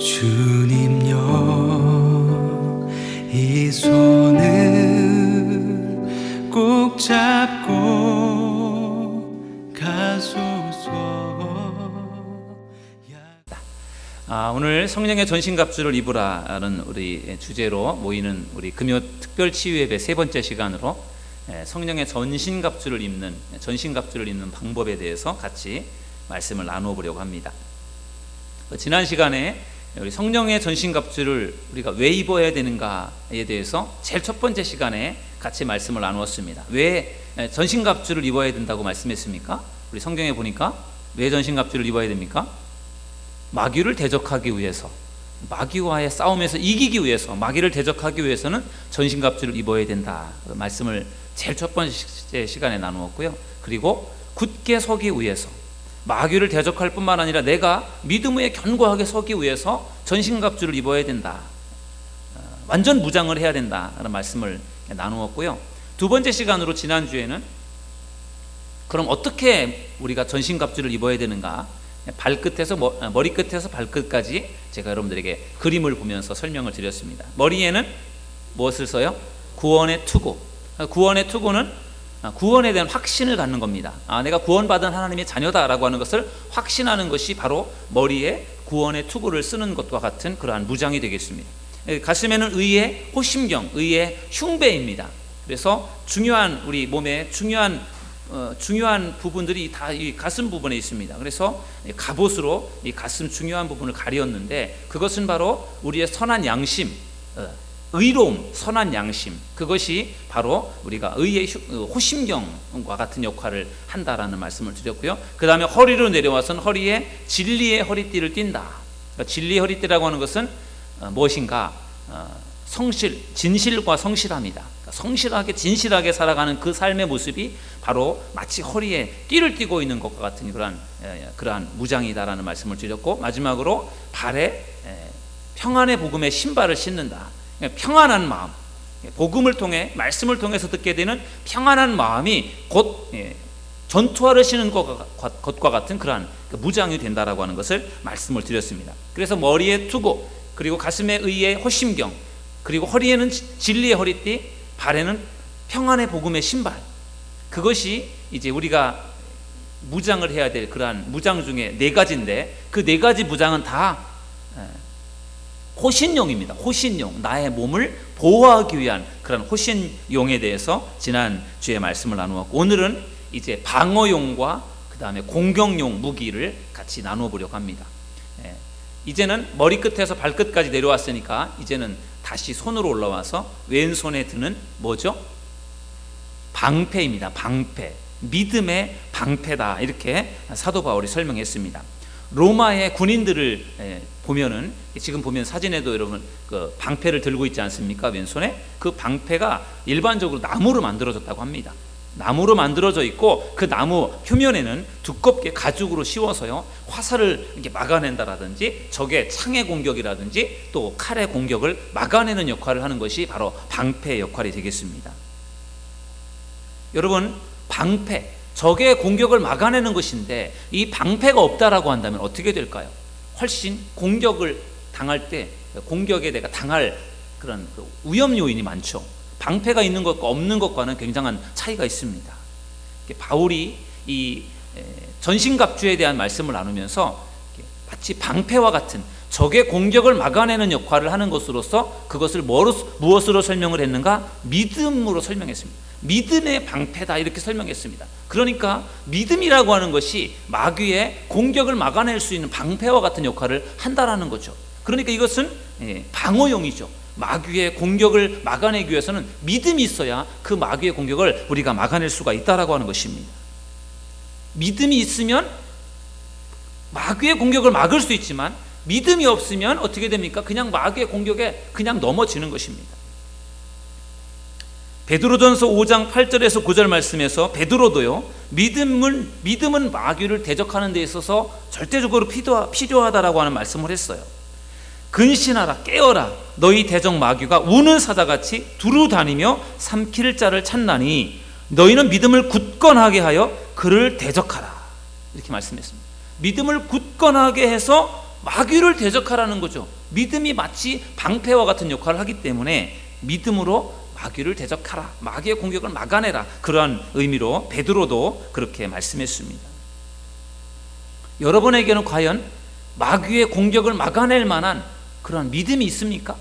주님여 이 손을 꼭 잡고 가소서. 오늘 성령의 전신갑주를 입으라는 우리 주제로 모이는 우리 금요 특별 치유예배 세 번째 시간으로 성령의 전신갑주를 입는 방법에 대해서 같이 말씀을 나누어 보려고 합니다. 지난 시간에 우리 성령의 전신갑주를 우리가 왜 입어야 되는가에 대해서 제일 첫 번째 시간에 같이 말씀을 나누었습니다. 왜 전신갑주를 입어야 된다고 말씀했습니까? 우리 성경에 보니까 왜 전신갑주를 입어야 됩니까? 마귀를 대적하기 위해서, 마귀와의 싸움에서 이기기 위해서, 마귀를 대적하기 위해서는 전신갑주를 입어야 된다 말씀을 제일 첫 번째 시간에 나누었고요. 그리고 굳게 서기 위해서, 마귀를 대적할 뿐만 아니라 내가 믿음에 견고하게 서기 위해서 전신갑주를 입어야 된다, 완전 무장을 해야 된다라는 말씀을 나누었고요. 두 번째 시간으로 지난주에는 그럼 어떻게 우리가 전신갑주를 입어야 되는가, 발끝에서 머리끝에서 발끝까지 제가 여러분들에게 그림을 보면서 설명을 드렸습니다. 머리에는 무엇을 써요? 구원의 투구. 구원의 투구는 구원에 대한 확신을 갖는 겁니다. 내가 구원받은 하나님의 자녀다라고 하는 것을 확신하는 것이 바로 머리에 구원의 투구를 쓰는 것과 같은 그러한 무장이 되겠습니다. 가슴에는 의의 호심경, 의의 흉배입니다. 그래서 중요한 우리 몸의 중요한 부분들이 다 이 가슴 부분에 있습니다. 그래서 갑옷으로 이 가슴 중요한 부분을 가렸는데, 그것은 바로 우리의 선한 양심, 의로움, 선한 양심, 그것이 바로 우리가 의의 호심경과 같은 역할을 한다라는 말씀을 드렸고요. 그 다음에 허리로 내려와서는 허리에 진리의 허리띠를 띈다. 그러니까 진리의 허리띠라고 하는 것은 무엇인가? 진실과 성실합니다. 성실하게 진실하게 살아가는 그 삶의 모습이 바로 마치 허리에 띠를 띠고 있는 것과 같은 그러한 무장이다라는 말씀을 드렸고, 마지막으로 발에 평안의 복음의 신발을 신는다. 평안한 마음, 복음을 통해 말씀을 통해서 듣게 되는 평안한 마음이 곧 전투화를 신는 것과 같은 그러한 무장이 된다라고 하는 것을 말씀을 드렸습니다. 그래서 머리에 투구, 그리고 가슴에 의의 호심경, 그리고 허리에는 진리의 허리띠, 발에는 평안의 복음의 신발, 그것이 이제 우리가 무장을 해야 될 그러한 무장 중에 네 가지인데, 그 네 가지 무장은 다 호신용입니다. 호신용, 나의 몸을 보호하기 위한 그런 호신용에 대해서 지난 주에 말씀을 나누었고, 오늘은 이제 방어용과 그 다음에 공격용 무기를 같이 나누어 보려고 합니다. 이제는 머리끝에서 발끝까지 내려왔으니까 이제는 다시 손으로 올라와서 왼손에 드는 뭐죠? 방패입니다. 방패, 믿음의 방패다, 이렇게 사도 바울이 설명했습니다. 로마의 군인들을 보면은, 지금 보면 사진에도 여러분 그 방패를 들고 있지 않습니까? 왼손에. 그 방패가 일반적으로 나무로 만들어졌다고 합니다. 나무로 만들어져 있고, 그 나무 표면에는 두껍게 가죽으로 씌워서요, 화살을 이렇게 막아낸다라든지 적의 창의 공격이라든지 또 칼의 공격을 막아내는 역할을 하는 것이 바로 방패의 역할이 되겠습니다. 여러분, 방패, 적의 공격을 막아내는 것인데 이 방패가 없다라고 한다면 어떻게 될까요? 훨씬 공격을 당할 때 공격에 내가 당할 그런 위험 요인이 많죠. 방패가 있는 것과 없는 것과는 굉장한 차이가 있습니다. 바울이 이 전신갑주에 대한 말씀을 나누면서 마치 방패와 같은 적의 공격을 막아내는 역할을 하는 것으로서 그것을 무엇으로 설명을 했는가? 믿음으로 설명했습니다. 믿음의 방패다, 이렇게 설명했습니다. 그러니까 믿음이라고 하는 것이 마귀의 공격을 막아낼 수 있는 방패와 같은 역할을 한다라는 거죠. 그러니까 이것은 방어용이죠. 마귀의 공격을 막아내기 위해서는 믿음이 있어야 그 마귀의 공격을 우리가 막아낼 수가 있다라고 하는 것입니다. 믿음이 있으면 마귀의 공격을 막을 수 있지만, 믿음이 없으면 어떻게 됩니까? 그냥 마귀의 공격에 그냥 넘어지는 것입니다. 베드로전서 5장 8절에서 9절 말씀에서 베드로도요, 믿음은 마귀를 대적하는 데 있어서 절대적으로 필요하다라고 하는 말씀을 했어요. 근신하라, 깨어라, 너희 대적 마귀가 우는 사자같이 두루 다니며 삼킬 자를 찾나니 너희는 믿음을 굳건하게 하여 그를 대적하라, 이렇게 말씀했습니다. 믿음을 굳건하게 해서 마귀를 대적하라는 거죠. 믿음이 마치 방패와 같은 역할을 하기 때문에 믿음으로 마귀를 대적하라, 마귀의 공격을 막아내라, 그러한 의미로 베드로도 그렇게 말씀했습니다. 여러분에게는 과연 마귀의 공격을 막아낼 만한 그런 믿음이 있습니까?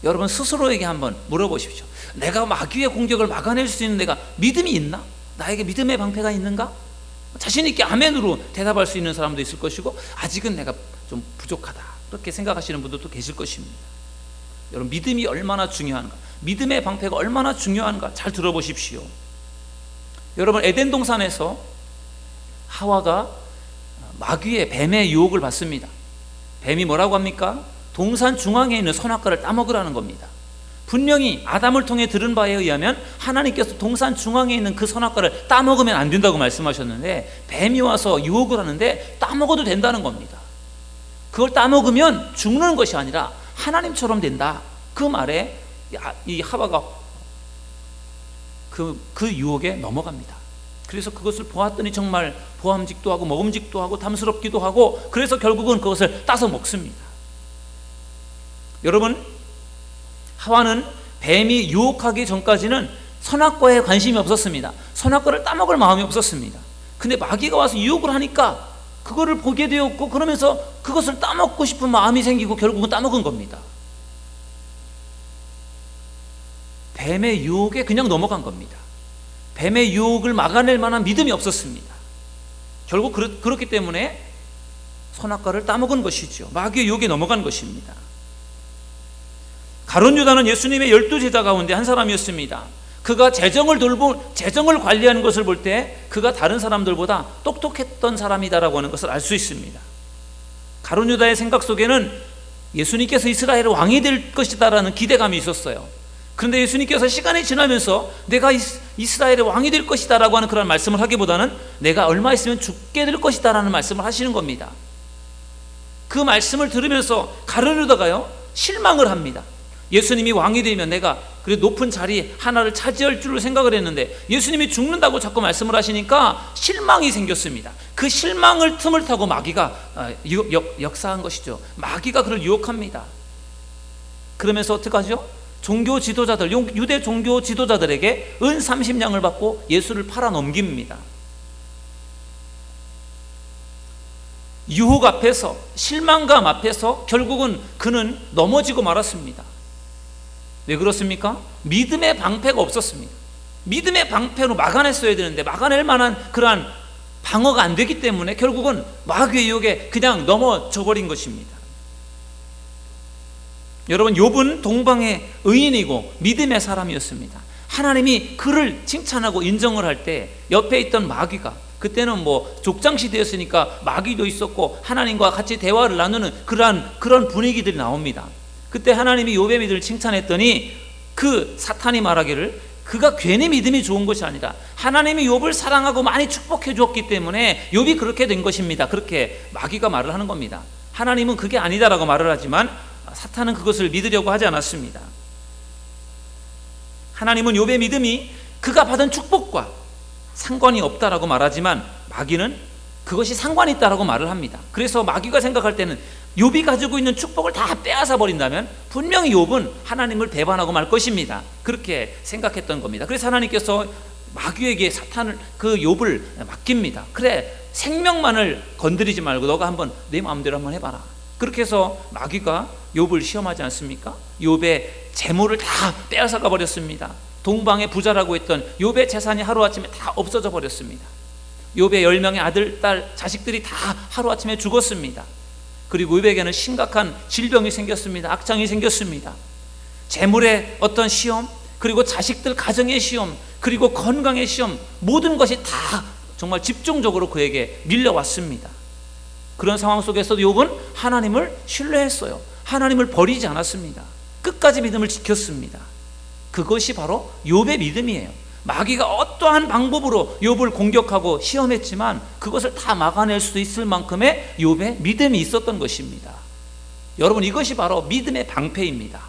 여러분 스스로에게 한번 물어보십시오. 내가 마귀의 공격을 막아낼 수 있는 내가 믿음이 있나? 나에게 믿음의 방패가 있는가? 자신 있게 아멘으로 대답할 수 있는 사람도 있을 것이고, 아직은 내가 좀 부족하다, 그렇게 생각하시는 분들도 계실 것입니다. 여러분 믿음이 얼마나 중요한가, 믿음의 방패가 얼마나 중요한가 잘 들어보십시오. 여러분 에덴 동산에서 하와가 마귀의 뱀의 유혹을 받습니다. 뱀이 뭐라고 합니까? 동산 중앙에 있는 선악과를 따먹으라는 겁니다. 분명히 아담을 통해 들은 바에 의하면 하나님께서 동산 중앙에 있는 그 선악과를 따먹으면 안 된다고 말씀하셨는데, 뱀이 와서 유혹을 하는데 따먹어도 된다는 겁니다. 그걸 따먹으면 죽는 것이 아니라 하나님처럼 된다, 그 말에 이 하와가 그 유혹에 넘어갑니다. 그래서 그것을 보았더니 정말 보암직도 하고 먹음직도 하고 탐스럽기도 하고, 그래서 결국은 그것을 따서 먹습니다. 여러분, 하와는 뱀이 유혹하기 전까지는 선악과에 관심이 없었습니다. 선악과를 따먹을 마음이 없었습니다. 근데 마귀가 와서 유혹을 하니까 그거를 보게 되었고, 그러면서 그것을 따먹고 싶은 마음이 생기고 결국은 따먹은 겁니다. 뱀의 유혹에 그냥 넘어간 겁니다. 뱀의 유혹을 막아낼 만한 믿음이 없었습니다. 결국 그렇기 때문에 선악과를 따먹은 것이죠. 마귀의 유혹에 넘어간 것입니다. 가룟 유다는 예수님의 12제자 가운데 한 사람이었습니다. 그가 재정을 관리하는 것을 볼 때 그가 다른 사람들보다 똑똑했던 사람이다라고 하는 것을 알 수 있습니다. 가룟 유다의 생각 속에는 예수님께서 이스라엘의 왕이 될 것이다라는 기대감이 있었어요. 그런데 예수님께서 시간이 지나면서 내가 이스라엘의 왕이 될 것이다 라고 하는 그런 말씀을 하기보다는 내가 얼마 있으면 죽게 될 것이다 라는 말씀을 하시는 겁니다. 그 말씀을 들으면서 가룟 유다가요 실망을 합니다. 예수님이 왕이 되면 내가 그래 높은 자리 하나를 차지할 줄을 생각을 했는데 예수님이 죽는다고 자꾸 말씀을 하시니까 실망이 생겼습니다. 그 실망을 틈을 타고 마귀가 역사한 것이죠. 마귀가 그를 유혹합니다. 그러면서 어떡하죠? 종교 지도자들, 유대 종교 지도자들에게 은 30냥을 받고 예수를 팔아 넘깁니다. 유혹 앞에서, 실망감 앞에서 결국은 그는 넘어지고 말았습니다. 왜 그렇습니까? 믿음의 방패가 없었습니다. 믿음의 방패로 막아냈어야 되는데 막아낼 만한 그러한 방어가 안 되기 때문에 결국은 마귀의 유혹에 그냥 넘어져 버린 것입니다. 여러분, 욥은 동방의 의인이고 믿음의 사람이었습니다. 하나님이 그를 칭찬하고 인정을 할 때 옆에 있던 마귀가, 그때는 족장 시대였으니까 마귀도 있었고 하나님과 같이 대화를 나누는 그런 분위기들이 나옵니다. 그때 하나님이 욥의 믿음을 칭찬했더니 그 사탄이 말하기를 그가 괜히 믿음이 좋은 것이 아니라 하나님이 욥을 사랑하고 많이 축복해 주었기 때문에 욥이 그렇게 된 것입니다. 그렇게 마귀가 말을 하는 겁니다. 하나님은 그게 아니다라고 말을 하지만 사탄은 그것을 믿으려고 하지 않았습니다. 하나님은 욥의 믿음이 그가 받은 축복과 상관이 없다라고 말하지만 마귀는 그것이 상관이 있다라고 말을 합니다. 그래서 마귀가 생각할 때는 욥이 가지고 있는 축복을 다 빼앗아 버린다면 분명히 욥은 하나님을 배반하고 말 것입니다. 그렇게 생각했던 겁니다. 그래서 하나님께서 마귀에게 사탄을 그 욥을 맡깁니다. 그래, 생명만을 건드리지 말고 너가 한번 내 마음대로 한번 해봐라. 그렇게 해서 마귀가 욥을 시험하지 않습니까? 욥의 재물을 다 빼앗아가 버렸습니다. 동방의 부자라고 했던 욥의 재산이 하루아침에 다 없어져 버렸습니다. 욥의 10명의 아들, 딸, 자식들이 다 하루아침에 죽었습니다. 그리고 욥에게는 심각한 질병이 생겼습니다. 악창이 생겼습니다. 재물의 어떤 시험, 그리고 자식들 가정의 시험, 그리고 건강의 시험, 모든 것이 다 정말 집중적으로 그에게 밀려왔습니다. 그런 상황 속에서도 욥은 하나님을 신뢰했어요. 하나님을 버리지 않았습니다. 끝까지 믿음을 지켰습니다. 그것이 바로 욥의 믿음이에요. 마귀가 어떠한 방법으로 욥을 공격하고 시험했지만 그것을 다 막아낼 수 있을 만큼의 욥의 믿음이 있었던 것입니다. 여러분, 이것이 바로 믿음의 방패입니다.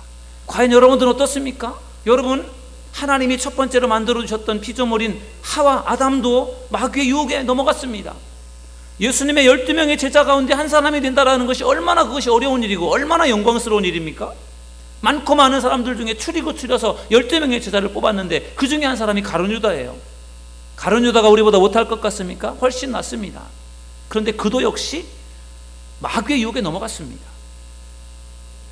과연 여러분들은 어떻습니까? 여러분, 하나님이 첫 번째로 만들어 주셨던 피조물인 하와 아담도 마귀의 유혹에 넘어갔습니다. 예수님의 12명의 제자 가운데 한 사람이 된다라는 것이 얼마나 그것이 어려운 일이고 얼마나 영광스러운 일입니까? 많고 많은 사람들 중에 추리고 추려서 12명의 제자를 뽑았는데 그 중에 한 사람이 가룟 유다예요. 가룟 유다가 우리보다 못할 것 같습니까? 훨씬 낫습니다. 그런데 그도 역시 마귀의 유혹에 넘어갔습니다.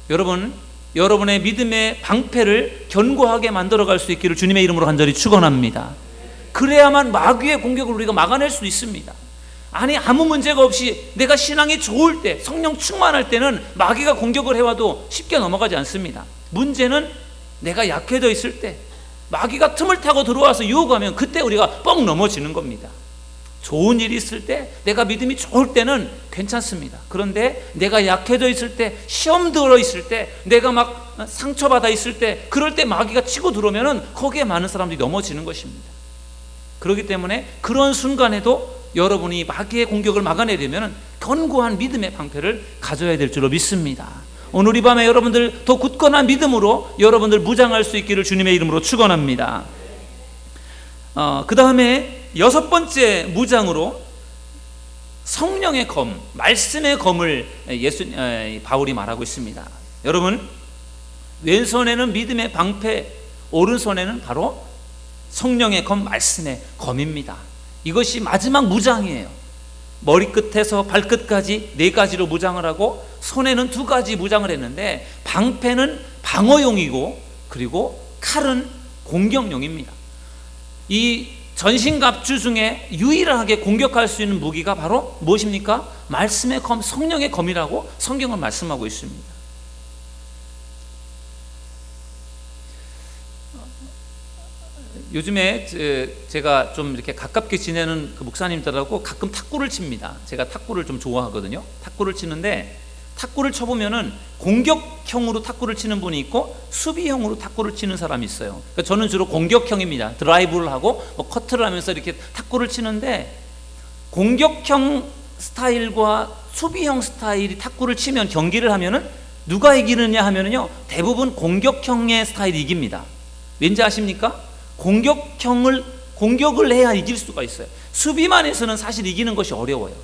여러분, 여러분의 믿음의 방패를 견고하게 만들어갈 수 있기를 주님의 이름으로 간절히 축원합니다. 그래야만 마귀의 공격을 우리가 막아낼 수 있습니다. 아니, 아무 문제가 없이 내가 신앙이 좋을 때, 성령 충만할 때는 마귀가 공격을 해와도 쉽게 넘어가지 않습니다. 문제는 내가 약해져 있을 때, 마귀가 틈을 타고 들어와서 유혹하면 그때 우리가 뻥 넘어지는 겁니다. 좋은 일이 있을 때, 내가 믿음이 좋을 때는 괜찮습니다. 그런데 내가 약해져 있을 때, 시험 들어 있을 때, 내가 막 상처받아 있을 때, 그럴 때 마귀가 치고 들어오면 거기에 많은 사람들이 넘어지는 것입니다. 그렇기 때문에 그런 순간에도 여러분이 마귀의 공격을 막아내려면 견고한 믿음의 방패를 가져야 될 줄로 믿습니다. 오늘 이 밤에 여러분들 더 굳건한 믿음으로 여러분들 무장할 수 있기를 주님의 이름으로 축원합니다. 그 다음에 6번째 무장으로 성령의 검, 말씀의 검을 바울이 말하고 있습니다. 여러분, 왼손에는 믿음의 방패, 오른손에는 바로 성령의 검, 말씀의 검입니다. 이것이 마지막 무장이에요. 머리끝에서 발끝까지 4가지로 무장을 하고 손에는 2가지 무장을 했는데 방패는 방어용이고 그리고 칼은 공격용입니다. 이 전신갑주 중에 유일하게 공격할 수 있는 무기가 바로 무엇입니까? 말씀의 검, 성령의 검이라고 성경은 말씀하고 있습니다. 요즘에 제가 좀 이렇게 가깝게 지내는 그 목사님들하고 가끔 탁구를 칩니다. 제가 탁구를 좀 좋아하거든요. 탁구를 치는데 탁구를 쳐보면은 공격형으로 탁구를 치는 분이 있고 수비형으로 탁구를 치는 사람이 있어요. 그러니까 저는 주로 공격형입니다. 드라이브를 하고 뭐 커트를 하면서 이렇게 탁구를 치는데 공격형 스타일과 수비형 스타일이 탁구를 치면 경기를 하면은 누가 이기느냐 하면은요 대부분 공격형의 스타일이 이깁니다. 왠지 아십니까? 공격을 해야 이길 수가 있어요. 수비만 해서는 사실 이기는 것이 어려워요.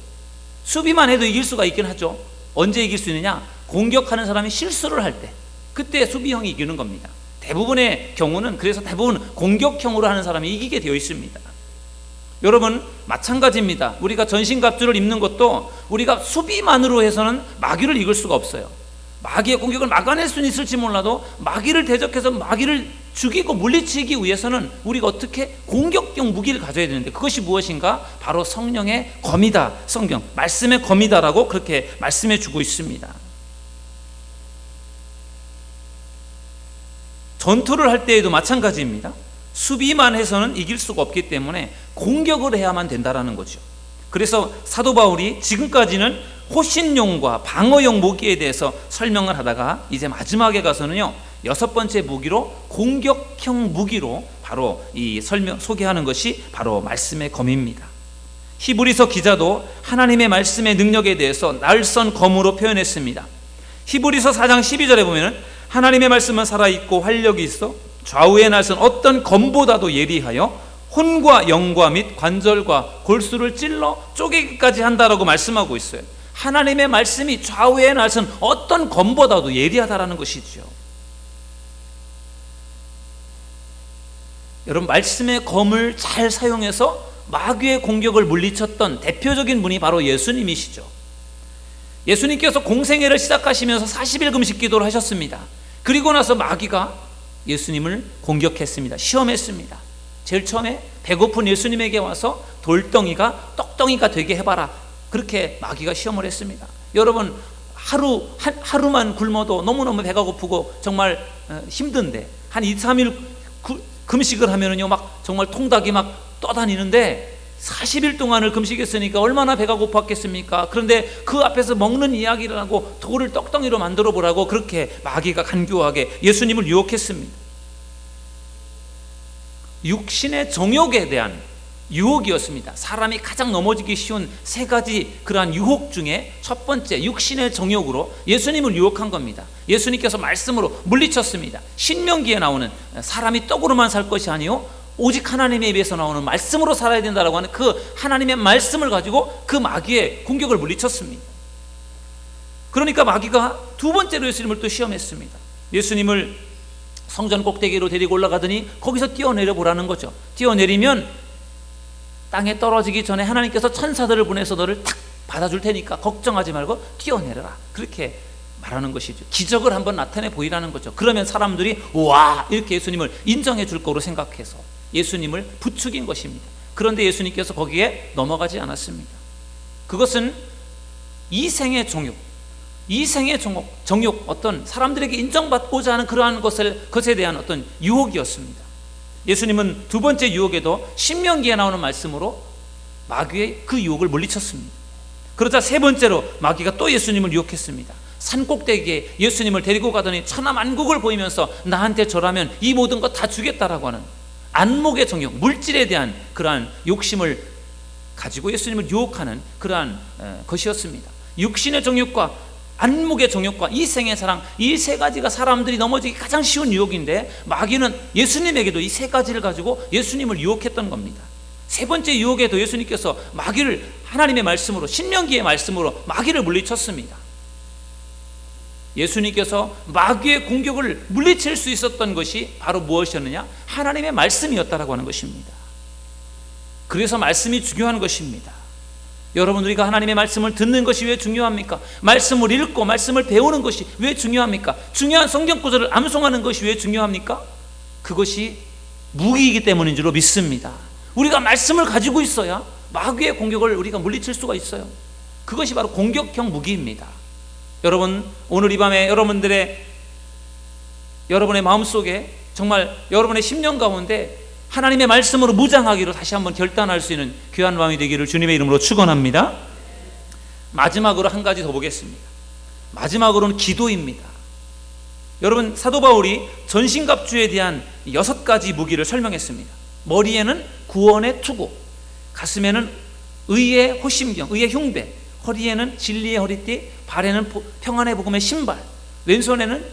수비만 해도 이길 수가 있긴 하죠. 언제 이길 수 있느냐? 공격하는 사람이 실수를 할 때, 그때 수비형이 이기는 겁니다. 대부분의 경우는 그래서 대부분 공격형으로 하는 사람이 이기게 되어 있습니다. 여러분, 마찬가지입니다. 우리가 전신갑주를 입는 것도 우리가 수비만으로 해서는 마귀를 이길 수가 없어요. 마귀의 공격을 막아낼 수는 있을지 몰라도 마귀를 대적해서 마귀를 죽이고 물리치기 위해서는 우리가 어떻게 공격형 무기를 가져야 되는데 그것이 무엇인가? 바로 성령의 검이다. 성경 말씀의 검이다라고 그렇게 말씀해 주고 있습니다. 전투를 할 때에도 마찬가지입니다. 수비만 해서는 이길 수가 없기 때문에 공격을 해야만 된다라는 거죠. 그래서 사도 바울이 지금까지는 호신용과 방어용 무기에 대해서 설명을 하다가 이제 마지막에 가서는요 6번째 무기로 공격형 무기로 바로 이 소개하는 것이 바로 말씀의 검입니다. 히브리서 기자도 하나님의 말씀의 능력에 대해서 날선 검으로 표현했습니다. 히브리서 4장 12절에 보면 하나님의 말씀은 살아있고 활력이 있어 좌우의 날선 어떤 검보다도 예리하여 혼과 영과 및 관절과 골수를 찔러 쪼개기까지 한다라고 말씀하고 있어요. 하나님의 말씀이 좌우의 날선 어떤 검보다도 예리하다라는 것이죠. 여러분, 말씀의 검을 잘 사용해서 마귀의 공격을 물리쳤던 대표적인 분이 바로 예수님이시죠. 예수님께서 공생애를 시작하시면서 40일 금식 기도를 하셨습니다. 그리고 나서 마귀가 예수님을 공격했습니다. 시험했습니다. 제일 처음에 배고픈 예수님에게 와서 돌덩이가 떡덩이가 되게 해봐라. 그렇게 마귀가 시험을 했습니다. 여러분, 하루만 굶어도 너무너무 배가 고프고 정말 힘든데 한 2, 3일 금식을 하면은요 막 정말 통닭이 막 떠다니는데 40일 동안을 금식했으니까 얼마나 배가 고팠겠습니까? 그런데 그 앞에서 먹는 이야기를 하고 돌을 떡덩이로 만들어 보라고 그렇게 마귀가 간교하게 예수님을 유혹했습니다. 육신의 정욕에 대한 유혹이었습니다. 사람이 가장 넘어지기 쉬운 3가지 그러한 유혹 중에 첫 번째 육신의 정욕으로 예수님을 유혹한 겁니다. 예수님께서 말씀으로 물리쳤습니다. 신명기에 나오는 사람이 떡으로만 살 것이 아니요 오직 하나님의 입에서 나오는 말씀으로 살아야 된다라고 하는 그 하나님의 말씀을 가지고 그 마귀의 공격을 물리쳤습니다. 그러니까 마귀가 두 번째로 예수님을 또 시험했습니다. 예수님을 성전 꼭대기로 데리고 올라가더니 거기서 뛰어내려 보라는 거죠. 뛰어내리면 땅에 떨어지기 전에 하나님께서 천사들을 보내서 너를 탁 받아줄 테니까 걱정하지 말고 뛰어내려라, 그렇게 말하는 것이죠. 기적을 한번 나타내 보이라는 거죠. 그러면 사람들이 와, 이렇게 예수님을 인정해 줄 거로 생각해서 예수님을 부추긴 것입니다. 그런데 예수님께서 거기에 넘어가지 않았습니다. 그것은 이 생의 정욕, 어떤 사람들에게 인정받고자 하는 그러한 것에 대한 어떤 유혹이었습니다. 예수님은 두 번째 유혹에도 신명기에 나오는 말씀으로 마귀의 그 유혹을 물리쳤습니다. 그러자 세 번째로 마귀가 또 예수님을 유혹했습니다. 산꼭대기에 예수님을 데리고 가더니 천하만국을 보이면서 나한테 절하면 이 모든 것 다 주겠다라고 하는 안목의 정욕, 물질에 대한 그러한 욕심을 가지고 예수님을 유혹하는 그러한 것이었습니다. 육신의 정욕과 안목의 정욕과 이생의 사랑, 이 세 가지가 사람들이 넘어지기 가장 쉬운 유혹인데 마귀는 예수님에게도 이 세 가지를 가지고 예수님을 유혹했던 겁니다. 세 번째 유혹에도 예수님께서 마귀를 하나님의 말씀으로, 신명기의 말씀으로 마귀를 물리쳤습니다. 예수님께서 마귀의 공격을 물리칠 수 있었던 것이 바로 무엇이었느냐? 하나님의 말씀이었다라고 하는 것입니다. 그래서 말씀이 중요한 것입니다. 여러분, 우리가 하나님의 말씀을 듣는 것이 왜 중요합니까? 말씀을 읽고 말씀을 배우는 것이 왜 중요합니까? 중요한 성경 구절을 암송하는 것이 왜 중요합니까? 그것이 무기이기 때문인 줄로 믿습니다. 우리가 말씀을 가지고 있어야 마귀의 공격을 우리가 물리칠 수가 있어요. 그것이 바로 공격형 무기입니다. 여러분, 오늘 이 밤에 여러분의 마음속에 정말 여러분의 심령 가운데 하나님의 말씀으로 무장하기로 다시 한번 결단할 수 있는 귀한 마음이 되기를 주님의 이름으로 축원합니다. 마지막으로 한 가지 더 보겠습니다. 마지막으로는 기도입니다. 여러분, 사도 바울이 전신갑주에 대한 6가지 무기를 설명했습니다. 머리에는 구원의 투구, 가슴에는 의의 호심경, 의의 흉배, 허리에는 진리의 허리띠, 발에는 평안의 복음의 신발, 왼손에는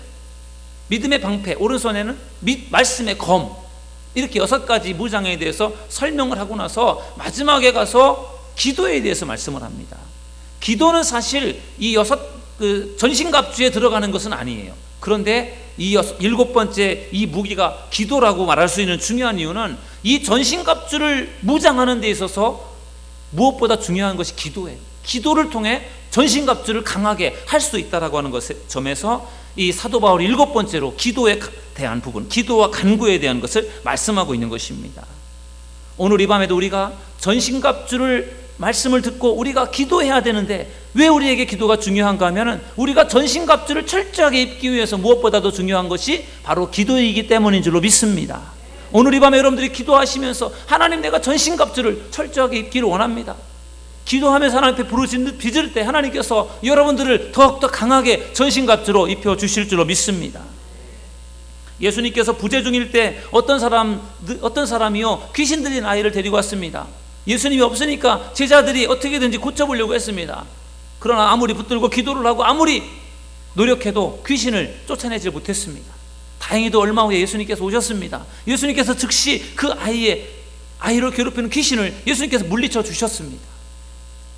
믿음의 방패, 오른손에는 말씀의 검, 이렇게 6가지 무장에 대해서 설명을 하고 나서 마지막에 가서 기도에 대해서 말씀을 합니다. 기도는 사실 이 전신갑주에 들어가는 것은 아니에요. 그런데 이 7번째 이 무기가 기도라고 말할 수 있는 중요한 이유는 이 전신갑주를 무장하는 데 있어서 무엇보다 중요한 것이 기도예요. 기도를 통해 전신갑주를 강하게 할 수 있다라고 하는 점에서 이 사도 바울이 7번째로 기도에 대한 부분, 기도와 간구에 대한 것을 말씀하고 있는 것입니다. 오늘 이 밤에도 우리가 전신갑주를 말씀을 듣고 우리가 기도해야 되는데 왜 우리에게 기도가 중요한가 하면은 우리가 전신갑주를 철저하게 입기 위해서 무엇보다도 중요한 것이 바로 기도이기 때문인 줄로 믿습니다. 오늘 이 밤에 여러분들이 기도하시면서 하나님, 내가 전신갑주를 철저하게 입기를 원합니다. 기도하면서 하나님 앞에 빚을 때 하나님께서 여러분들을 더욱더 강하게 전신갑주로 입혀주실 줄로 믿습니다. 예수님께서 부재 중일 때 어떤 사람이요 귀신 들린 아이를 데리고 왔습니다. 예수님이 없으니까 제자들이 어떻게든지 고쳐보려고 했습니다. 그러나 아무리 붙들고 기도를 하고 아무리 노력해도 귀신을 쫓아내지 못했습니다. 다행히도 얼마 후에 예수님께서 오셨습니다. 예수님께서 즉시 그 아이를 괴롭히는 귀신을 예수님께서 물리쳐 주셨습니다.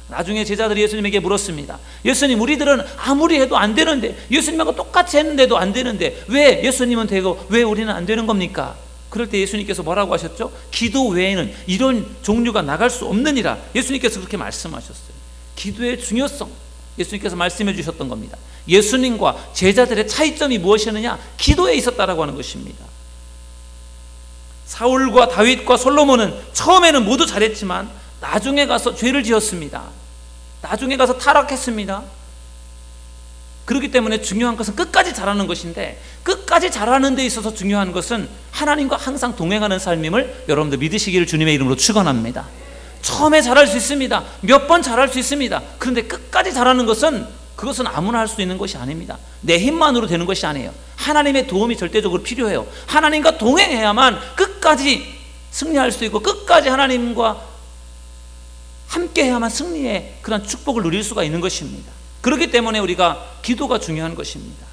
나중에 제자들이 예수님에게 물었습니다. 예수님, 우리들은 아무리 해도 안 되는데, 예수님하고 똑같이 했는데도 안 되는데 왜 예수님은 되고 왜 우리는 안 되는 겁니까? 그럴 때 예수님께서 뭐라고 하셨죠? 기도 외에는 이런 종류가 나갈 수 없느니라. 예수님께서 그렇게 말씀하셨어요. 기도의 중요성, 예수님께서 말씀해 주셨던 겁니다. 예수님과 제자들의 차이점이 무엇이었느냐? 기도에 있었다라고 하는 것입니다. 사울과 다윗과 솔로몬은 처음에는 모두 잘했지만 나중에 가서 죄를 지었습니다. 나중에 가서 타락했습니다. 그렇기 때문에 중요한 것은 끝까지 잘하는 것인데, 끝까지 잘하는 데 있어서 중요한 것은 하나님과 항상 동행하는 삶임을 여러분들 믿으시기를 주님의 이름으로 축원합니다. 처음에 잘할 수 있습니다. 몇 번 잘할 수 있습니다. 그런데 끝까지 잘하는 것은, 그것은 아무나 할 수 있는 것이 아닙니다. 내 힘만으로 되는 것이 아니에요. 하나님의 도움이 절대적으로 필요해요. 하나님과 동행해야만 끝까지 승리할 수 있고, 끝까지 하나님과 함께 해야만 승리의 그런 축복을 누릴 수가 있는 것입니다. 그렇기 때문에 우리가 기도가 중요한 것입니다.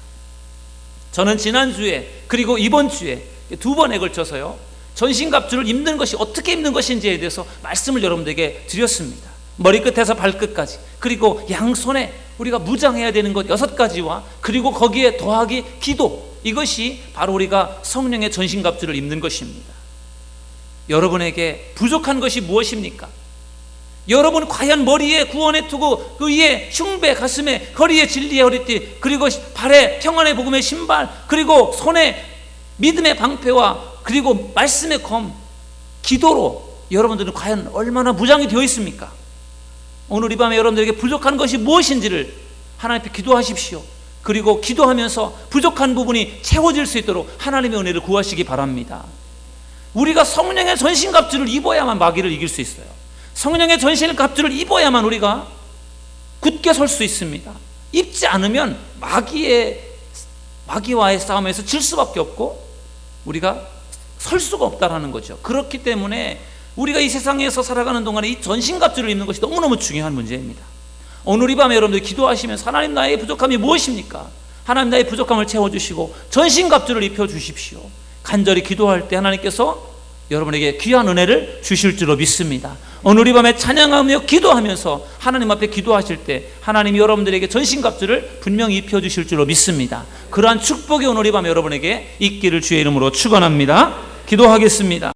저는 지난주에 그리고 이번 주에 2번에 걸쳐서요, 전신갑주를 입는 것이 어떻게 입는 것인지에 대해서 말씀을 여러분들에게 드렸습니다. 머리끝에서 발끝까지, 그리고 양손에 우리가 무장해야 되는 것 6가지와 그리고 거기에 더하기 기도, 이것이 바로 우리가 성령의 전신갑주를 입는 것입니다. 여러분에게 부족한 것이 무엇입니까? 여러분 과연 머리에 구원의 투구, 그 위에 흉배, 가슴에, 허리에 진리의 허리띠, 그리고 발에 평안의 복음의 신발, 그리고 손에 믿음의 방패와 그리고 말씀의 검, 기도로 여러분들은 과연 얼마나 무장이 되어 있습니까? 오늘 이 밤에 여러분들에게 부족한 것이 무엇인지를 하나님 앞에 기도하십시오. 그리고 기도하면서 부족한 부분이 채워질 수 있도록 하나님의 은혜를 구하시기 바랍니다. 우리가 성령의 전신갑주를 입어야만 마귀를 이길 수 있어요. 성령의 전신갑주를 입어야만 우리가 굳게 설 수 있습니다. 입지 않으면 마귀와의 싸움에서 질 수밖에 없고 우리가 설 수가 없다라는 거죠. 그렇기 때문에 우리가 이 세상에서 살아가는 동안에 이 전신갑주를 입는 것이 너무너무 중요한 문제입니다. 오늘 이 밤에 여러분들 기도하시면서 하나님, 나의 부족함이 무엇입니까? 하나님, 나의 부족함을 채워주시고 전신갑주를 입혀주십시오. 간절히 기도할 때 하나님께서 여러분에게 귀한 은혜를 주실 줄로 믿습니다. 오늘 이 밤에 찬양하며 기도하면서 하나님 앞에 기도하실 때 하나님이 여러분들에게 전신갑주를 분명히 입혀주실 줄로 믿습니다. 그러한 축복이 오늘 이 밤에 여러분에게 있기를 주의 이름으로 축원합니다. 기도하겠습니다.